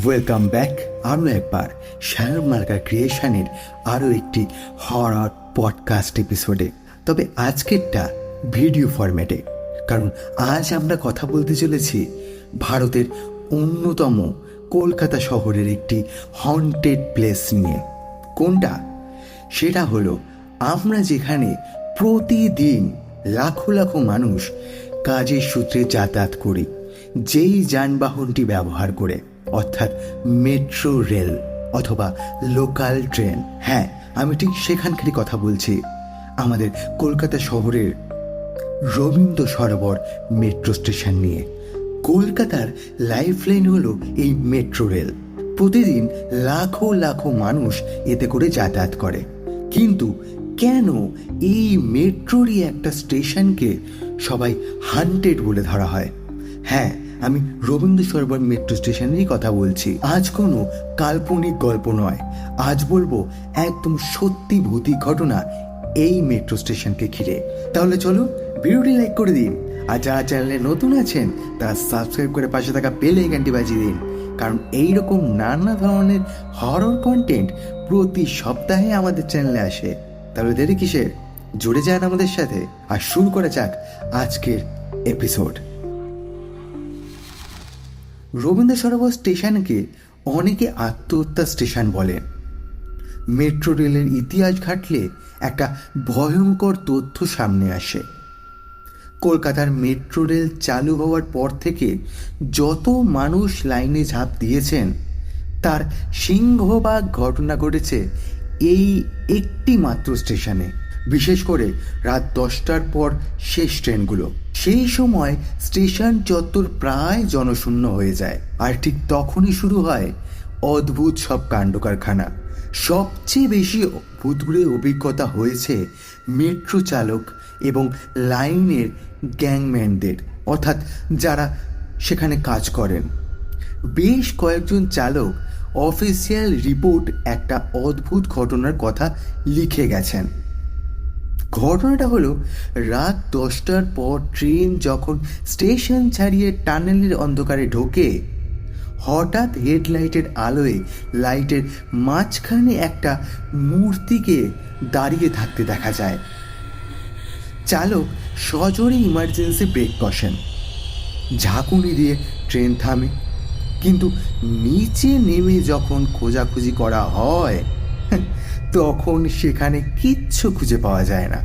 Welcome back আরও একবার সায়ন মার্কা ক্রিয়েশনের আরও একটি হরর পডকাস্ট এপিসোডে। তবে আজকেরটা ভিডিও ফরম্যাটে, কারণ আজ আমরা কথা বলতে চলেছি ভারতের অন্যতম কলকাতা শহরের একটি হন্টেড প্লেস নিয়ে। কোনটা? সেটা হলো আমরা যেখানে প্রতিদিন লাখো লাখো মানুষ কাজের সূত্রে যাতায়াত করি, যেই যানবাহনটি ব্যবহার করে, অর্থাৎ মেট্রো রেল অথবা লোকাল ট্রেন। হ্যাঁ, আমি ঠিক সেখানকারই কথা বলছি, আমাদের কলকাতা শহরের রবীন্দ্র সরোবর মেট্রো স্টেশন নিয়ে। কলকাতার লাইফলাইন হলো এই মেট্রো রেল। প্রতিদিন লাখো লাখো মানুষ এতে করে যাতায়াত করে, কিন্তু কেন এই মেট্রোরই একটা স্টেশনকে সবাই হান্টেড বলে ধরা হয়? হ্যাঁ, আমি রবীন্দ্র সরোবর মেট্রো স্টেশনেরই কথা বলছি। আজ কোনো কাল্পনিক গল্প নয়, আজ বলবো একদম সত্যি ভৌতিক ঘটনা এই মেট্রো স্টেশনকে ঘিরে। তাহলে চলো ভিডিওটি লাইক করে দিন, আর যারা চ্যানেলে নতুন আছেন তারা সাবস্ক্রাইব করে পাশে থাকা বেল আইকনটি বাজিয়ে দিন, কারণ এইরকম নানা ধরনের হরর কন্টেন্ট প্রতি সপ্তাহে আমাদের চ্যানেলে আসে। তাহলে দেরি কিসের, জুড়ে যান আমাদের সাথে আর শুরু করা যাক আজকের এপিসোড। রবীন্দ্র সরোবর স্টেশনকে অনেকে আত্মহত্যা স্টেশন বলেন। মেট্রো রেলের ইতিহাস ঘাটলে একটা ভয়ঙ্কর তথ্য সামনে আসে। কলকাতার মেট্রো রেল চালু হওয়ার পর থেকে যত মানুষ লাইনে ঝাঁপ দিয়েছেন, তার সিংহভাগ ঘটনা ঘটেছে এই একটি মাত্র স্টেশনে। বিশেষ করে রাত 10টার পর শেষ ট্রেনগুলো। সেই সময় স্টেশন চত্বর প্রায় জনশূন্য হয়ে যায়, আর ঠিক তখনই শুরু হয় অদ্ভুত সব কাণ্ড কারখানা। সবচেয়ে বেশি ভুতুড়ে অভিজ্ঞতা হয়েছে মেট্রো চালক এবং লাইনের গ্যাংম্যানদের, অর্থাৎ যারা সেখানে কাজ করেন। বেশ কয়েকজন চালক অফিসিয়াল রিপোর্ট একটা অদ্ভুত ঘটনার কথা লিখে গেছেন। ঘটনাটা হলো, রাত 10টার পর ট্রেন যখন স্টেশন ছাড়িয়ে টানেলের অন্ধকারে ঢোকে, হঠাৎ হেডলাইটের আলোয় লাইটের মাঝখানে একটা মূর্তিকে দাঁড়িয়ে থাকতে দেখা যায়। চালক সজোরে ইমার্জেন্সি ব্রেক কষেন, ঝাঁকুনি দিয়ে ট্রেন থামে, কিন্তু নিচে নেমে যখন খোঁজাখুঁজি করা হয় তখন সেখানে কিচ্ছু খুঁজে পাওয়া যায় না।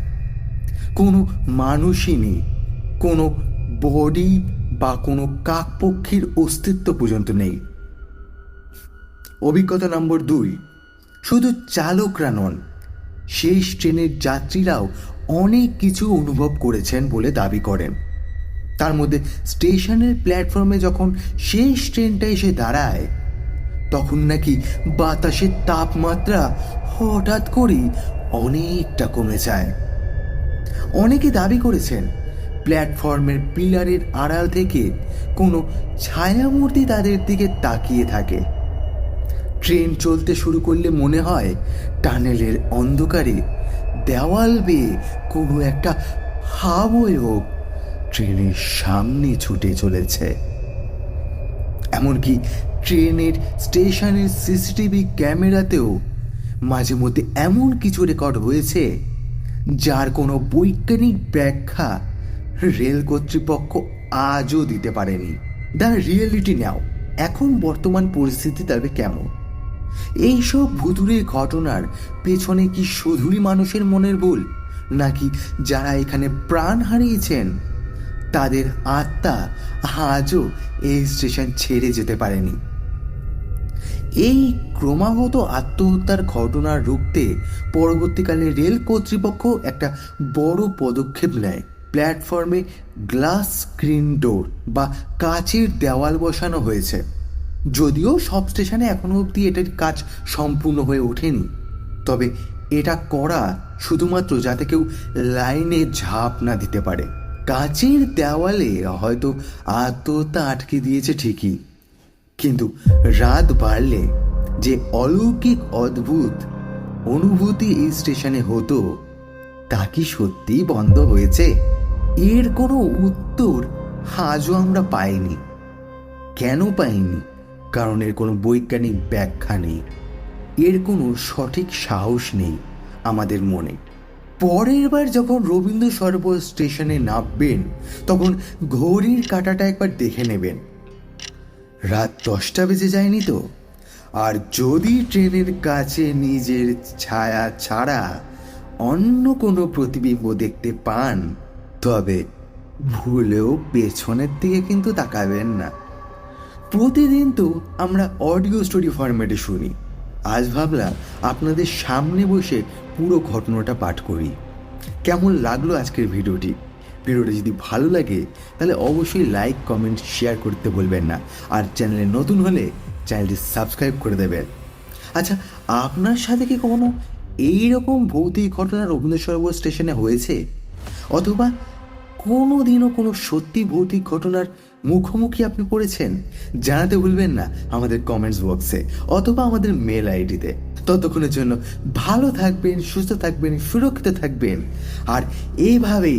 কোনো মানুষই নেই, কোনো বডি বা কোনো কাকপক্ষীর অস্তিত্ব পর্যন্ত নেই। অভিজ্ঞতা নম্বর 2, শুধু চালকরা নন, সেই ট্রেনের যাত্রীরাও অনেক কিছু অনুভব করেছেন বলে দাবি করেন। তার মধ্যে স্টেশনের প্ল্যাটফর্মে যখন শেষ ট্রেনটা এসে দাঁড়ায়, তখন নাকি বাতাসের তাপমাত্রা হঠাৎ করেই অনেকটা কমে যায়। অনেকে দাবি করেছেন প্ল্যাটফর্মের পিলারের আড়াল থেকে কোনো ছায়ামূর্তি তাদের দিকে তাকিয়ে থাকে। ট্রেন চলতে শুরু করলে মনে হয় টানেলের অন্ধকারে দেওয়াল বেয়ে কোনো একটা হাওয়াও ট্রেনের সামনে ছুটে চলেছে। এমনকি ট্রেনের স্টেশনের সিসিটিভি ক্যামেরাতেও মাঝে মধ্যে এমন কিছু রেকর্ড হয়েছে যার কোনো বৈজ্ঞানিক ব্যাখ্যা রেল কর্তৃপক্ষ আজও দিতে পারেনি। দ্য রিয়েলিটি নাও, এখন বর্তমান পরিস্থিতি তবে কেমন? এইসব ভুতুড়ে ঘটনার পেছনে কি শুধুই মানুষের মনের ভুল, নাকি যারা এখানে প্রাণ হারিয়েছেন তাদের আত্মা আজও এই স্টেশন ছেড়ে যেতে পারেনি? এই ক্রমাগত আত্মহত্যার ঘটনা রুখতে পরবর্তীকালে রেল কর্তৃপক্ষ একটা বড় পদক্ষেপ নেয়। প্ল্যাটফর্মে গ্লাস স্ক্রিন ডোর বা কাচের দেওয়াল বসানো হয়েছে। যদিও সব স্টেশনে এখনো অবধি এটার কাজ সম্পূর্ণ হয়ে ওঠেনি, তবে এটা করা শুধুমাত্র যাতে কেউ লাইনে ঝাঁপ না দিতে পারে। কাচের দেওয়ালে হয়তো আত্মহত্যা আটকে দিয়েছে ঠিকই, কিন্তু রাত বাড়লে যে অলৌকিক অদ্ভুত অনুভূতি এই স্টেশনে হতো তা কি সত্যিই বন্ধ হয়েছে? এর কোনো উত্তর আজও আমরা পাইনি। কেন পাইনি কারণ এর কোনো বৈজ্ঞানিক ব্যাখ্যা নেই, এর কোনো সঠিক সাহস নেই আমাদের মনে। পরের বার যখন রবীন্দ্র সরোবর স্টেশনে নামবেন তখন ঘড়ির কাঁটাটা একবার দেখে নেবেন, রাত 10টা বেজে যায়নি তো। আর যদি ট্রেনের কাছে নিজের ছায়া ছাড়া অন্য কোনো প্রতিবিম্ব দেখতে পান তবে ভুলেও পেছনের দিকে কিন্তু তাকাবেন না। প্রতিদিন তো আমরা অডিও স্টোরি ফরম্যাটে শুনি, আজ ভাবলাম আপনাদের সামনে বসে পুরো ঘটনাটা পাঠ করি। কেমন লাগলো আজকের ভিডিওটি যদি ভালো লাগে তাহলে অবশ্যই লাইক, কমেন্ট, শেয়ার করতে বলবেন না। আর চ্যানেলে নতুন হলে চ্যানেলটি সাবস্ক্রাইব করে দেবেন। আচ্ছা, আপনার সাথে কি কোনো এইরকম ভৌতিক ঘটনা রবীন্দ্র সরোবর স্টেশনে হয়েছে? অথবা কোনো দিনও কোনো সত্যি ভৌতিক ঘটনার মুখোমুখি আপনি পড়েছেন? জানাতে ভুলবেন না আমাদের কমেন্টস বক্সে অথবা আমাদের মেল আইডিতে। ততক্ষণের জন্য ভালো থাকবেন, সুস্থ থাকবেন, সুরক্ষিত থাকবেন আর এইভাবেই